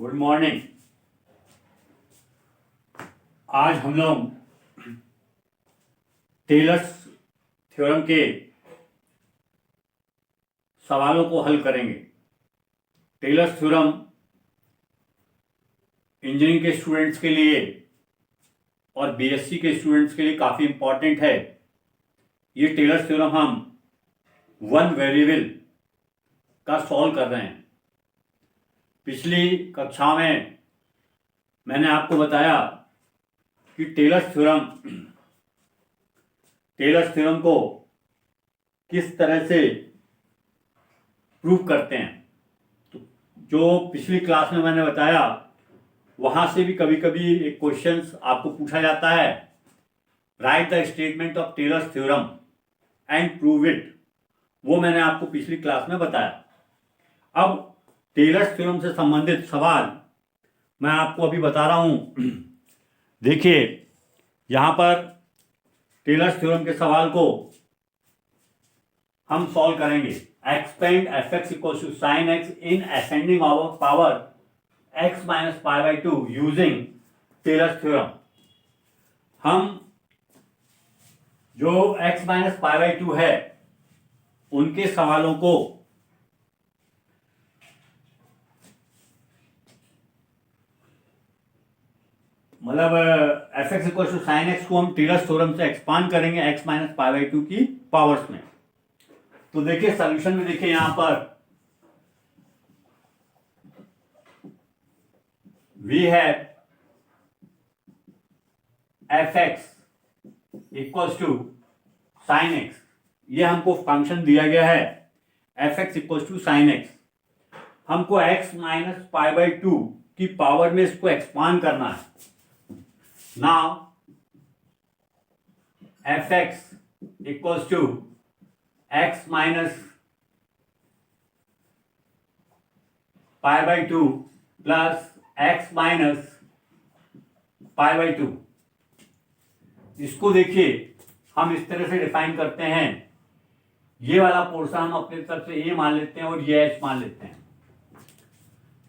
Good morning. आज हम लोग टेलर्स थ्योरम के सवालों को हल करेंगे। टेलर्स थ्योरम इंजीनियरिंग के स्टूडेंट्स के लिए और बीएससी के स्टूडेंट्स के लिए काफ़ी इम्पॉर्टेंट है। ये टेलर्स थ्योरम हम वन वेरिएबल का सॉल्व कर रहे हैं। पिछली कक्षा में मैंने आपको बताया कि टेलर्स थ्योरम को किस तरह से प्रूव करते हैं। तो जो पिछली क्लास में मैंने बताया वहां से भी कभी कभी एक क्वेश्चंस आपको पूछा जाता है, write the statement of Taylor's theorem and prove it. वो मैंने आपको पिछली क्लास में बताया। अब टेलर्स थ्योरम से संबंधित सवाल मैं आपको अभी बता रहा हूं। देखिए यहां पर टेलर्स थ्योरम के सवाल को हम सॉल्व करेंगे। Expand f x equal to sine x in ascending power x minus pi by two using Taylor's theorem. हम जो x minus pi by two है उनके सवालों को मतलब f x equal to sine x को हम टेलर्स थ्योरम से एक्सपांड करेंगे x minus pi by two की पावर्स में। तो देखिए सॉल्यूशन में देखिए यहां पर we have f x equal to sine x. ये हमको फंक्शन दिया गया है F x equal to sine X. हमको X minus pi by two की पावर में इसको एक्सपांड करना है। Now fx equals to x minus pi by 2 plus x minus pi by 2। इसको देखिए हम इस तरह से डिफाइन करते हैं। ये वाला पोर्शन हम अपने तरफ से a मान लेते हैं और ये h मान लेते हैं।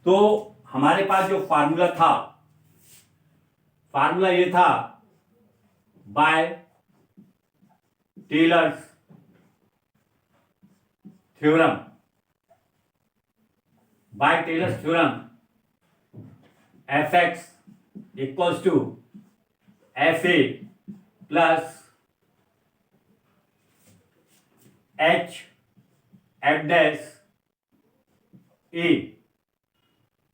तो हमारे पास जो फार्मूला था, फार्मूला ये था by Taylor's theorem. By Taylor's theorem F x equals to F A plus H F dash A.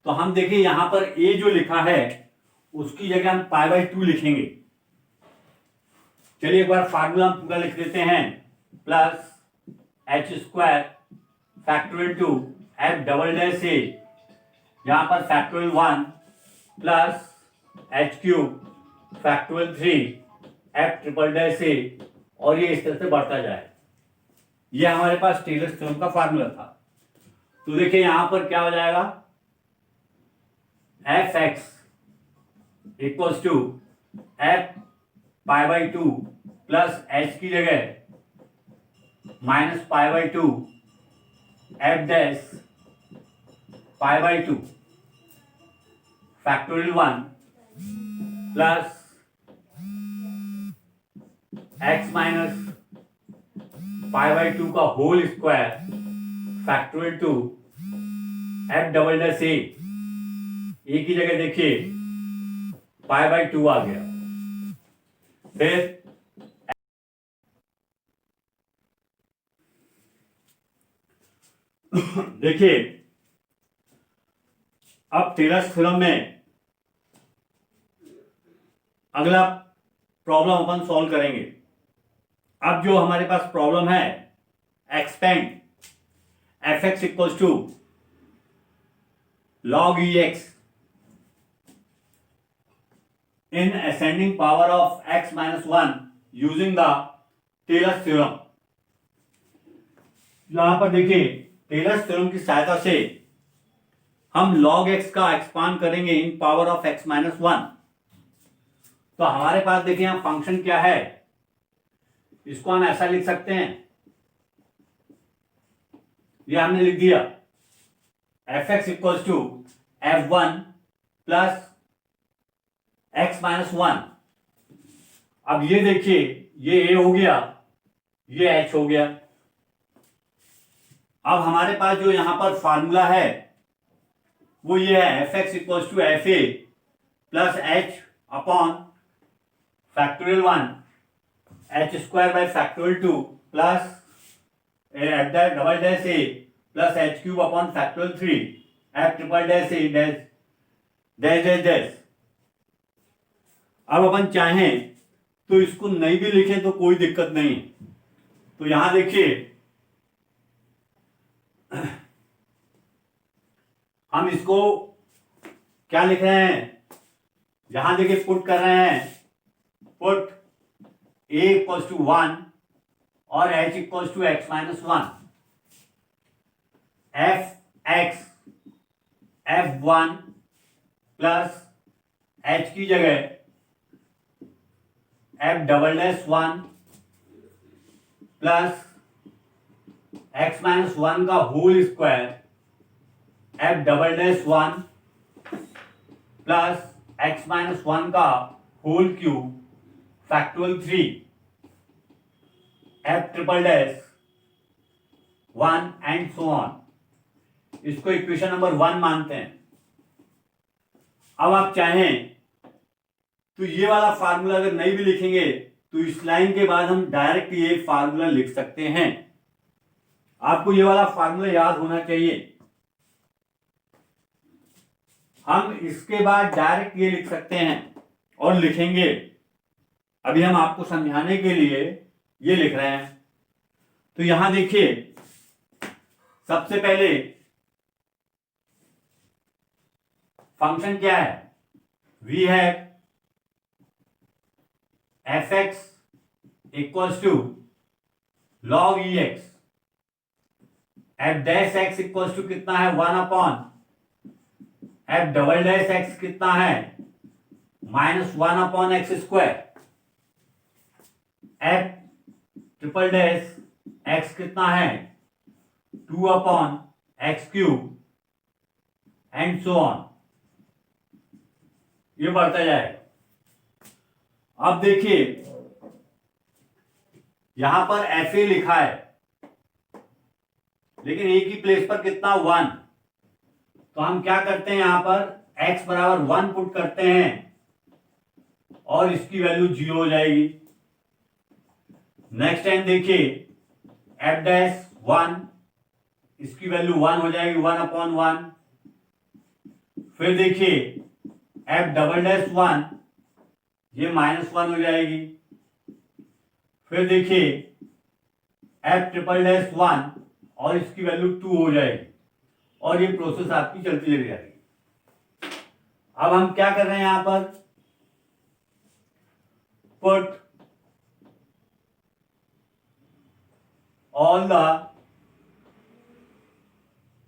तो हम देखिए यहां पर ए जो लिखा है उसकी जगह हम पाई बाई टू लिखेंगे। चलिए एक बार फार्मूला हम पूरा लिख देते हैं। Plus H square factorial two F double dash A, यहां पर factorial 1 plus H cube factorial 3 F triple dash A, और ये इस तरह से बढ़ता जाए। ये हमारे पास टेलर्स थ्योरम का फार्मूला था। तो देखिए यहां पर क्या हो जाएगा, F x equals to F pi by two plus H की जगह minus pi by two F dash pi by two factorial 1 plus x minus pi by two का whole square factorial 2 F double dash A की जगह देखिए पाई by to आ गया। फिर देखिए अब टेलर्स थ्योरम में अगला प्रॉब्लम अपन सॉल्व करेंगे। अब जो हमारे पास प्रॉब्लम है, expand f x equals to log e x in ascending power of x minus 1 using the Taylor's theorem. यहां पर देखिए टेलर्स थ्योरम की सहायता से हम log x का एक्सपांड करेंगे इन पावर ऑफ x माइनस 1। तो हमारे पास देखिए यहां फंक्शन क्या है, इसको हम ऐसा लिख सकते हैं, ये हमने लिख दिया f x equals to f1 plus x minus 1। अब ये देखिए, ये a हो गया, ये h हो गया। अब हमारे पास जो यहां पर फॉर्मूला है वो ये है, F x equal to F A plus h upon factorial 1 h square by factorial 2 plus f double dash A plus H cube upon factorial 3 F triple dash a dash dash dash dash. अब अपन चाहें तो इसको नहीं भी लिखें तो कोई दिक्कत नहीं। तो यहां देखिए, हम इसको क्या लिख रहे हैं, यहां देखिए पुट कर रहे हैं, पुट a इक्वल्स टू 1 और h equals to x minus 1। F x f1 plus h की जगह f double dash 1 plus x minus 1 का whole square f double dash 1 plus x minus 1 का whole cube factorial 3 f triple dash 1 and so on. इसको equation number 1 मानते हैं। अब आप चाहें तो ये वाला फार्मूला अगर नहीं भी लिखेंगे तो इस लाइन के बाद हम डायरेक्ट ये फार्मूला लिख सकते हैं। आपको ये वाला फार्मूला याद होना चाहिए। हम इसके बाद डायरेक्ट ये लिख सकते हैं और लिखेंगे। अभी हम आपको समझाने के लिए ये लिख रहे हैं। तो यहां देखिए, सबसे पहले फंक्शन क्या है, we have f x equals to log e x, f dash x equals to कितना है 1 upon f double dash x कितना है minus 1 upon x square, f triple dash x कितना है 2 upon x cube and so on. ये बढ़ता जाएगा। अब देखिए, यहां पर एफ ए लिखा है लेकिन एक ही प्लेस पर कितना 1। तो हम क्या करते हैं, यहां पर x बराबर 1 पुट करते हैं और इसकी वैल्यू 0 हो जाएगी। नेक्स्ट टाइम देखिए, f डैश 1, इसकी वैल्यू 1 हो जाएगी 1 अपॉन 1। फिर देखिए f डबल डैश 1, ये माइनस 1 हो जाएगी। फिर देखिए f ट्रिपल डैश 1 और इसकी वैल्यू 2 हो जाएगी और ये प्रोसेस आपकी चलती चली जाएगी। अब हम क्या कर रहे हैं, यहां पर put all the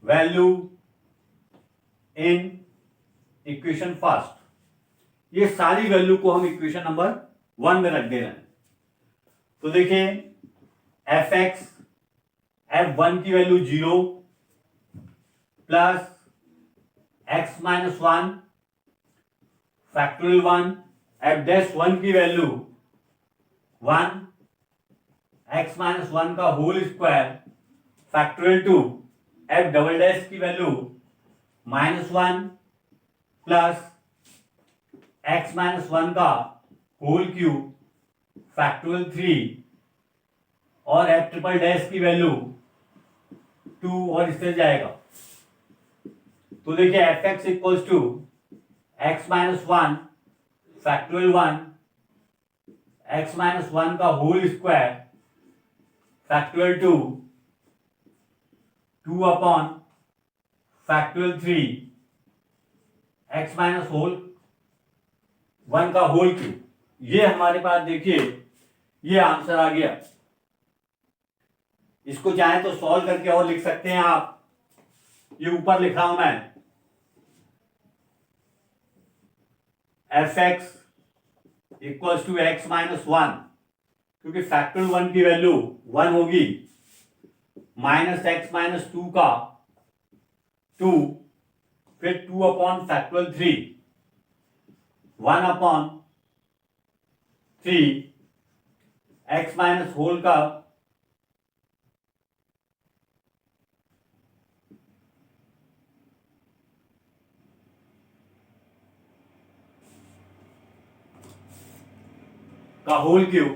value in equation first. ये सारी वैल्यू को हम इक्वेशन नंबर 1 में रख दे रहे हैं। तो देखिए, एफ एक्स f1 की value 0 plus x minus 1 factorial 1, f dash 1 की वैल्यू 1, x माइनस 1 का whole square factorial 2, f double dash की value minus 1 plus x minus 1 का होल क्यूब फैक्टोरियल 3 और f ट्रिपल डैश की वैल्यू 2 और इससे जाएगा। तो देखिए F x equals to x minus 1 factorial 1, X minus 1 का whole square factorial 2, 2 upon factorial 3, x minus whole 1 का होल क्यूब। ये हमारे पास देखिए ये आंसर आ गया। इसको चाहे तो सॉल्व करके और लिख सकते हैं आप। ये ऊपर लिख रहा हूं मैं, f x equals to x minus 1, क्योंकि फैक्टोरियल 1 की वैल्यू 1 होगी, माइनस एक्स माइनस 2 का 2, फिर 2 upon factorial 3 1/3 x minus whole का होल क्यूब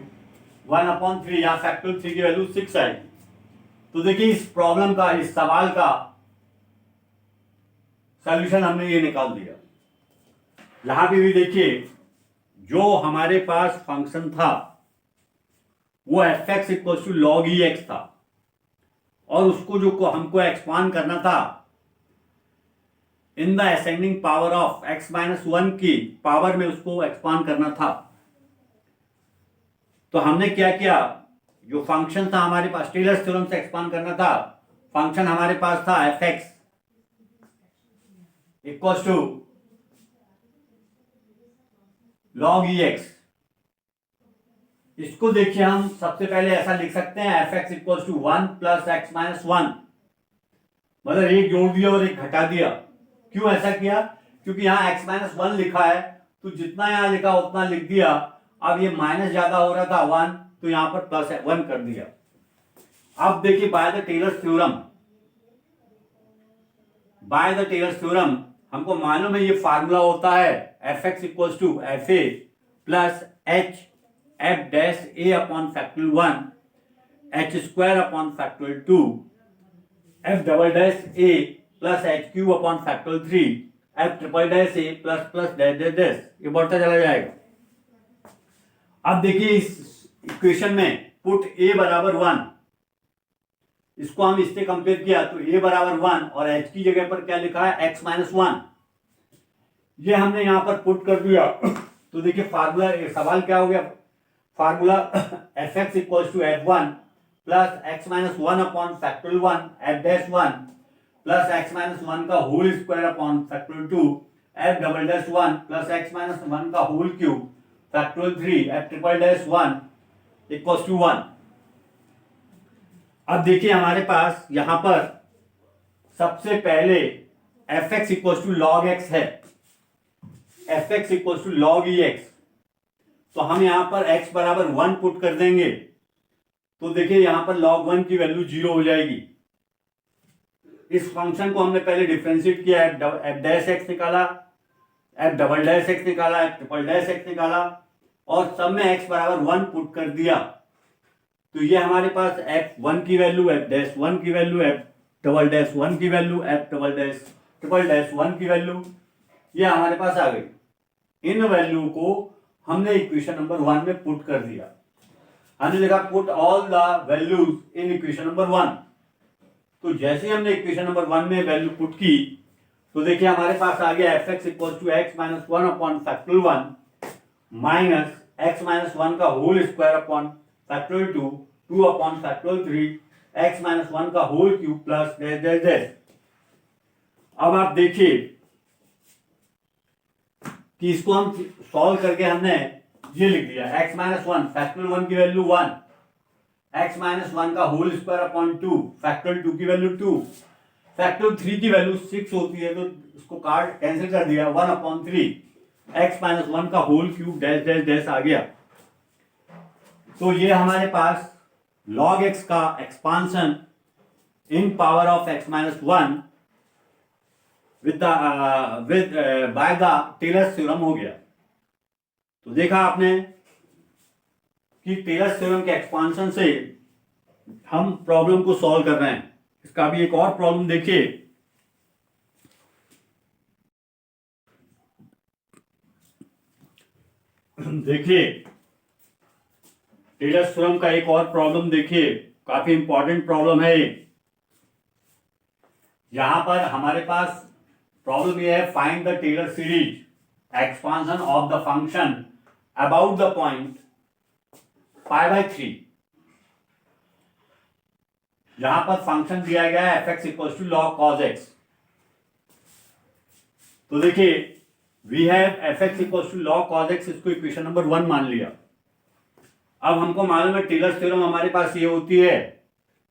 1/3, यहाँ फैक्टोरियल 3 की वैल्यू 6 आएगी। तो देखिए इस प्रॉब्लम का, इस सवाल का सॉल्यूशन हमने ये निकाल दिया। यहां पे भी देखिए जो हमारे पास फंक्शन था वो f x equal to log e x था, और उसको जो हमको एक्सपांड करना था in the ascending power of x minus 1 की पावर में उसको एक्सपांड करना था। तो हमने क्या किया, जो फंक्शन था हमारे पास टेलर्स थ्योरम से एक्सपांड करना था, फंक्शन हमारे पास था f x equal to log e x. इसको देखिए हम सबसे पहले ऐसा लिख सकते हैं f x equal to 1 plus x minus 1, मतलब एक जोड़ दिया और एक घटा दिया। क्यों ऐसा किया, क्योंकि यहाँ x माइनस 1 लिखा है तो जितना यहाँ लिखा उतना लिख दिया। अब ये माइनस ज्यादा हो रहा था 1, तो यहाँ पर प्लस 1 कर दिया। अब देखिए बाय द टेलर्स थ्योरम हमको मालूम है ये फार्मूला होता है F x equal to F A plus H F dash A upon factorial 1 h square upon factorial 2 F double dash A plus H cube upon factorial 3 F triple dash A plus plus dash dash dash, ये बढ़ता चला जाएगा। अब देखिए इस equation में put ए बराबर 1, इसको हम इससे कंपेयर किया तो a बराबर 1 और h की जगह पर क्या लिखा है x माइनस 1, ये हमने यहां पर पुट कर दिया। तो देखिए फार्मूला, सवाल क्या हो गया, formula f x equal to f 1 plus x minus 1 upon factorial 1 f dash 1 plus x minus 1 का whole square upon factorial 2 F double dash 1 plus x minus 1 का whole cube factorial 3 F triple dash 1 equal to 1। अब देखिए हमारे पास यहां पर सबसे पहले f x equal to log x है, F x equal to log e x, तो हम यहां पर x बराबर 1 पुट कर देंगे। तो देखिए यहां पर log 1 की वैल्यू 0 हो जाएगी। इस फंक्शन को हमने पहले डिफरेंशिएट किया, एफ डैश एक्स निकाला, एफ डबल डैश एक्स निकाला, एफ ट्रिपल डैश एक्स निकाला, और सब में x बराबर 1 पुट कर दिया। तो ये हमारे पास f1 की वैल्यू, f डैश 1 की वैल्यू, f डबल डैश 1 की value, f double dash triple dash 1 की वैल्यू, ये हमारे पास आ गई। इन वैल्यू को हमने इक्वेशन नंबर 1 में पुट कर दिया। हमने लिखा put all the values in equation number 1। तो जैसे हमने इक्वेशन नंबर 1 में वैल्यू पुट की तो देखिए हमारे पास आ गया f x equal to x minus 1 upon factorial 1 minus x minus 1 का whole square upon factorial 2 upon factorial 3 x minus 1 का whole cube plus dash dash dash. अब आप देखिए कि इसको हम सॉल्व करके हमने ये लिख दिया x माइनस 1 फैक्टोरियल 1 की वैल्यू 1, x माइनस 1 का होल स्क्वायर अपॉन 2 फैक्टोरियल 2 की वैल्यू 2, फैक्टोरियल 3 की वैल्यू 6 होती है तो इसको काट कैंसिल कर दिया 1 अपॉन 3 x माइनस 1 का whole cube dash dash dash आ गया। तो ये हमारे पास log x का expansion in power of x minus 1 by the Taylor's theorem हो गया। तो देखा आपने कि टेलर्स थ्योरम के एक्सपांशन से हम प्रॉब्लम को सॉल्व कर रहे हैं। इसका भी एक और प्रॉब्लम देखिए, देखिए टेलर्स थ्योरम का एक और प्रॉब्लम देखिए, काफी इंपॉर्टेंट प्रॉब्लम है। यहां पर हमारे पास प्रॉब्लम ये है, find the Taylor series expansion of the function about the point pi by 3। यहां पर फंक्शन दिया गया है F x equal to log cos x. तो देखिए we have f x equal to log cos x, इसको इक्वेशन नंबर 1 मान लिया। अब हमको मालूम है टेलर्स थ्योरम हमारे पास ये होती है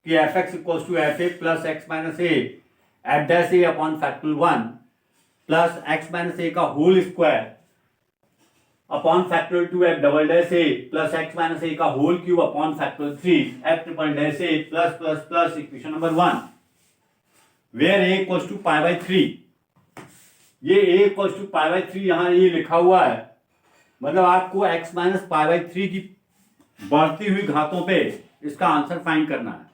कि F x equal to F A plus x minus A F dash A upon factorial 1 plus x minus A का whole square upon factorial 2 F double dash A plus x minus A का whole cube upon factorial 3 F triple dash A plus plus plus equation number 1 where A equals to pi by 3। ये a equals to pi by 3 यहाँ ये लिखा हुआ है, मतलब आपको x minus pi by 3 की बढ़ती हुई घातों पे इसका आंसर फाइंड करना है।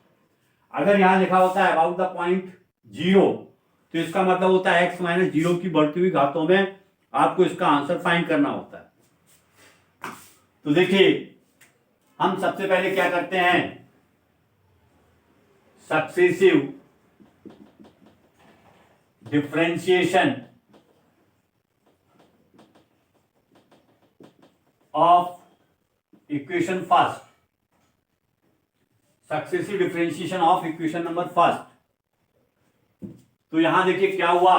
अगर यहाँ लिखा होता है अबाउट द पॉइंट 0 तो इसका मतलब होता है x माइनस 0 की बढ़ती हुई घातों में आपको इसका आंसर फाइंड करना होता है। तो देखिए हम सबसे पहले क्या करते हैं, successive differentiation of equation first, successive differentiation of equation number first. तो यहां देखिए क्या हुआ,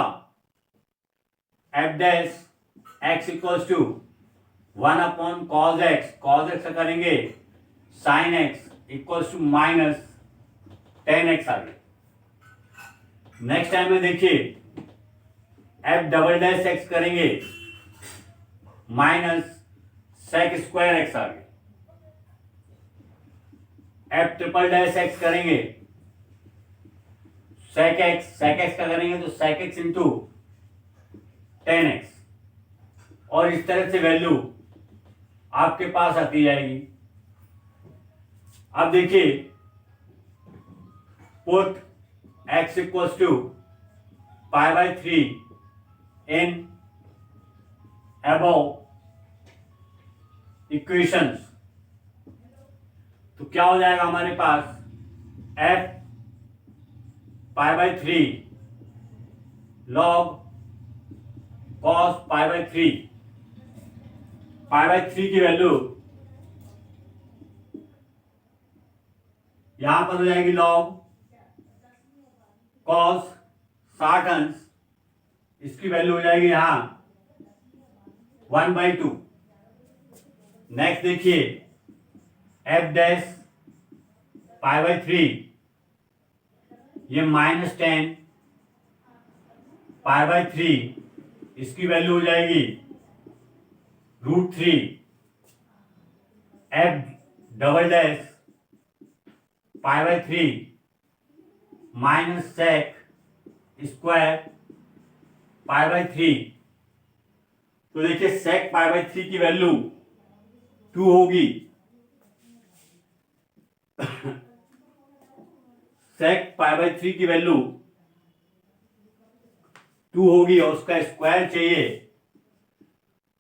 F dash x equals to 1 upon cos X, cos X करेंगे sine X equals to minus tan X आ गया। नेक्स्ट टाइम में देखिए एफ डबल डैश एक्स करेंगे माइनस सेक स्क्वायर एक्स आ गया। एफ ट्रिपल डैश एक्स करेंगे सेक x का करेंगे तो सेक एक्स इंटू 10x, और इस तरह से वैल्यू आपके पास आती जाएगी। अब देखिए put x equals to pi by 3 in above equations, तो क्या हो जाएगा हमारे पास f pi by 3 log cos pi by 3, pi by 3 की वैल्यू यहां पर हो जाएगी लॉग कॉस 60 अंश, इसकी वैल्यू हो जाएगी यहां 1/2। नेक्स्ट देखिए एफ डैश पाई बाई 3 ये माइनस 10 पाई बाई 3, इसकी वैल्यू हो जाएगी √3। F double dash pi by 3 minus sec square pi by 3, तो देखिए सेक पाई बाई 3 की वैल्यू 2 होगी, सेक पाई बाई 3 की वैल्यू 2 होगी और उसका स्क्वायर चाहिए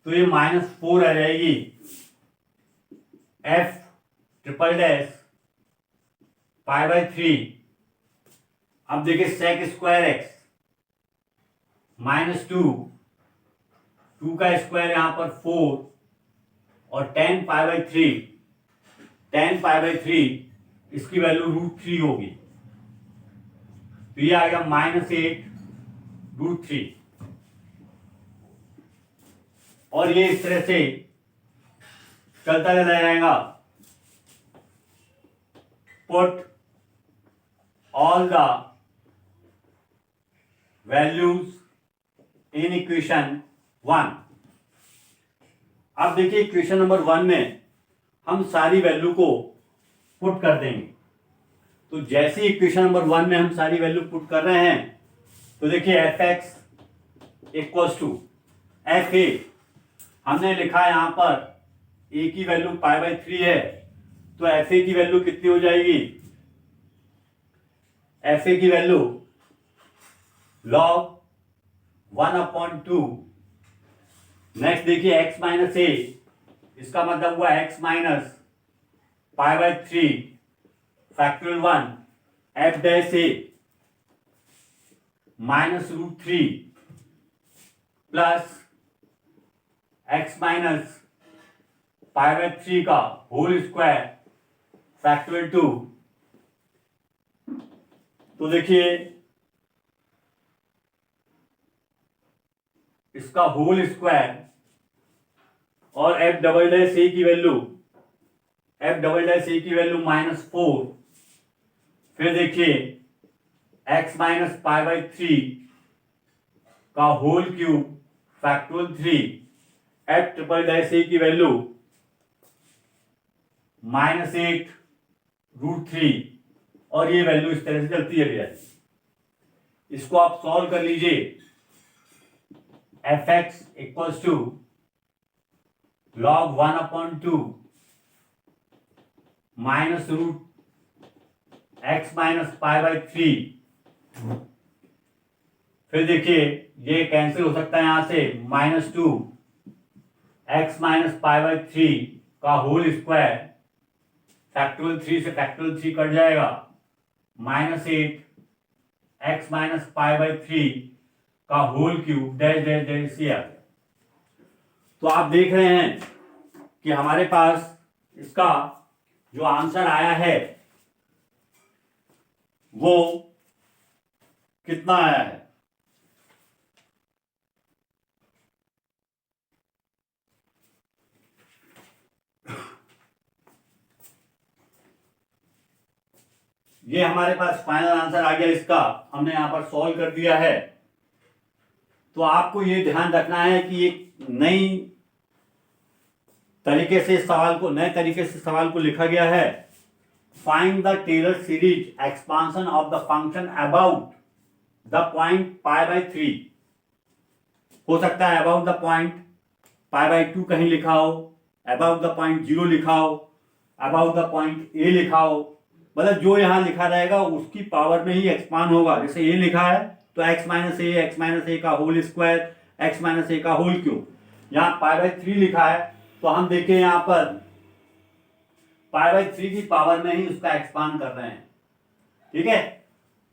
तो ये -4 आ जाएगी। F triple dash pi by 3, अब देखिए सेक स्क्वायर एक्स -2 का स्क्वायर यहां पर 4 और 10 पाई बाई 3 इसकी वैल्यू √3 होगी, तो ये आएगा -8√3। और ये इस तरह से चलता चला जाएगा। Put all the values in equation 1। अब देखिए इक्वेशन नंबर 1 में हम सारी वैल्यू को पुट कर देंगे। तो जैसे इक्वेशन नंबर 1 में हम सारी वैल्यू पुट कर रहे हैं तो देखिए F x equals to F a, हमने लिखा है यहां पर ए की वैल्यू पाई बाई 3 है, तो एफ ए की वैल्यू कितनी हो जाएगी, एफ ए की वैल्यू लॉग 1/2। नेक्स्ट देखिए एक्स माइनस ए, इसका मतलब हुआ x minus pi by 3 factorial 1 f dash A -√3 plus x minus pi by 3 का होल स्क्वायर फैक्टोरियल 2। तो देखिए इसका होल स्क्वायर और एफ डबल डैश ए की वैल्यू -4, फिर देखिए एक्स माइनस पाई बाई 3 का whole cube factorial 3 F triple dash A की वैल्यू -8√3 और ये वैल्यू इस तरह से चलती चली जाती। इसको आप सॉल्व कर लीजिए। F x equals to log 1/2 -√x-π/3। फिर देखिए ये कैंसिल हो सकता है यहां से, -2x-π/3 का होल स्क्वायर, फैक्टोरियल 3 से फैक्टोरियल 3 कट जाएगा, -8x-π/3 का whole cube dash dash dash से आ गया। तो आप देख रहे हैं कि हमारे पास इसका जो आंसर आया है वो कितना आया है। ये हमारे पास फाइनल आंसर आ गया इसका, हमने यहां पर सॉल्व कर दिया है। तो आपको ये ध्यान रखना है कि एक नए तरीके से सवाल को लिखा गया है। Find the Taylor series expansion of the function about the point π/3। हो सकता है अबाउट द पॉइंट π/2 कहीं लिखा हो, अबाउट द पॉइंट 0 लिखा हो, अबाउट द पॉइंट a लिखा हो, मतलब जो यहां लिखा रहेगा उसकी पावर में ही एक्सपांड होगा। जैसे a लिखा है तो x - a का होल स्क्वायर, x - a का होल क्यूब। यहाँ π/3 लिखा है तो हम देखें यहाँ पर π/3 की पावर में ही उसका एक्सपांड कर रहे हैं। ठीक है,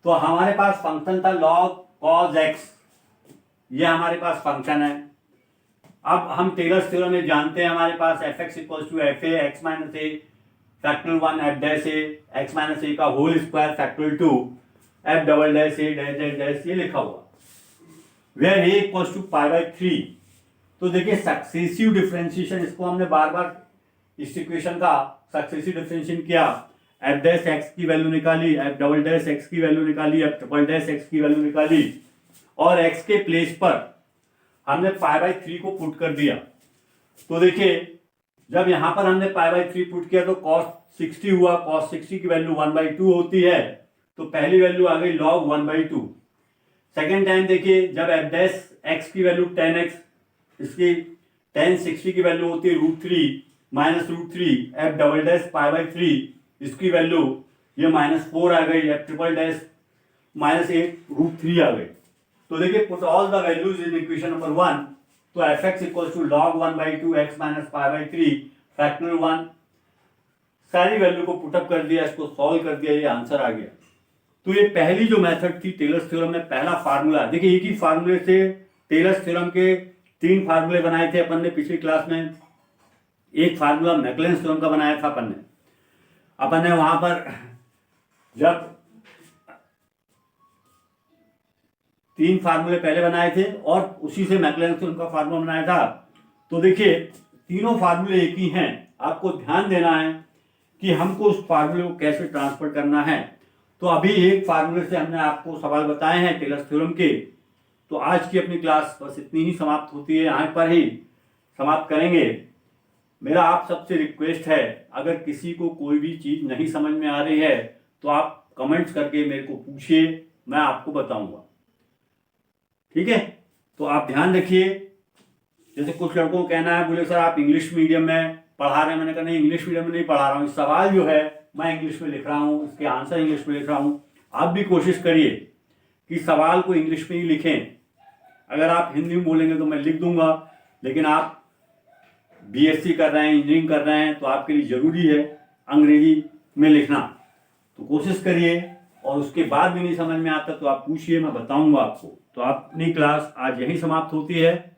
तो हमारे पास फंक्शन था log cos x, ये हमारे पास फंक्शन है। अब हम टेलर्स थ्योरम में जानते हैं हमारे पास f(x) = fa x - a factorial 1 f dash a x - a का whole square factorial 2 f double dash a dash dash dash ये लिखा हुआ, वेयर a = π/3। तो देखिए सक्सेसिव डिफरेंशिएशन, इसको हमने बार बार इस इक्वेशन का सक्सेसिव डिफरेंशिएशन किया, f डैश x की वैल्यू निकाली, f डबल डैश x की वैल्यू निकाली, f ट्रिपल डैश x की वैल्यू निकाली और x के प्लेस पर हमने π/3 को पुट कर दिया। तो देखिए जब यहां पर हमने π/3 पुट किया तो cos 60 हुआ, cos 60 की वैल्यू 1/2 होती है, तो पहली वैल्यू आ गई log 1/2। सेकेंड टाइम देखिए जब f डैश x की वैल्यू 10x, इसकी tan 60 की वैल्यू होती है √3 -√3 f डबल डैश π/3, इसकी वैल्यू ये -4 आ गई, f ट्रिपल डैश -8√3 आ गई। तो देखिए put all the values in equation number 1। तो f(x) = log 1/2 x - π/3 फैक्टोरियल 1, सारी वैल्यू को पुटअप कर दिया, इसको सॉल्व कर दिया, ये आंसर आ गया। तो ये पहली जो मेथड थी टेलर्स थ्योरम में, पहला फार्मूला। देखिए एक ही फार्मूले से टेलर्स थ्योरम के 3 फार्मूले बनाए थे अपन ने पिछली क्लास में। एक फार्मूला मैकलेंस थ्योरम का बनाया था अपन ने वहां पर जब 3 फार्मूले पहले बनाए थे और उसी से मैकलेंस थ्योरम का फार्मूला बनाया था। तो देखिए तीनों फार्मूले एक ही हैं, आपको ध्यान देना है कि हमको उस फार्मूले को कैसे ट्रांसफर करना है। तो अभी एक फार्मूले से हमने आपको सवाल बताए हैं टेलर्स थ्योरम के। तो आज की अपनी क्लास बस इतनी ही समाप्त होती है, यहाँ पर ही समाप्त करेंगे। मेरा आप सबसे रिक्वेस्ट है, अगर किसी को कोई भी चीज़ नहीं समझ में आ रही है तो आप कमेंट्स करके मेरे को पूछिए, मैं आपको बताऊंगा। ठीक है, तो आप ध्यान रखिए। जैसे कुछ लड़कों को कहना है, बोले सर आप इंग्लिश मीडियम में पढ़ा रहे हैं। मैंने कहा नहीं, इंग्लिश मीडियम में नहीं पढ़ा रहा हूँ, सवाल जो है मैं इंग्लिश में लिख रहा हूँ, इसके आंसर इंग्लिश में लिख रहा हूँ। आप भी कोशिश करिए कि सवाल को इंग्लिश में ही लिखें। अगर आप हिंदी में बोलेंगे तो मैं लिख दूंगा, लेकिन आप बीएससी कर रहे हैं, इंजीनियरिंग कर रहे हैं, तो आपके लिए ज़रूरी है अंग्रेजी में लिखना। तो कोशिश करिए, और उसके बाद भी नहीं समझ में आता तो आप पूछिए, मैं बताऊंगा आपको। तो अपनी क्लास आज यहीं समाप्त होती है।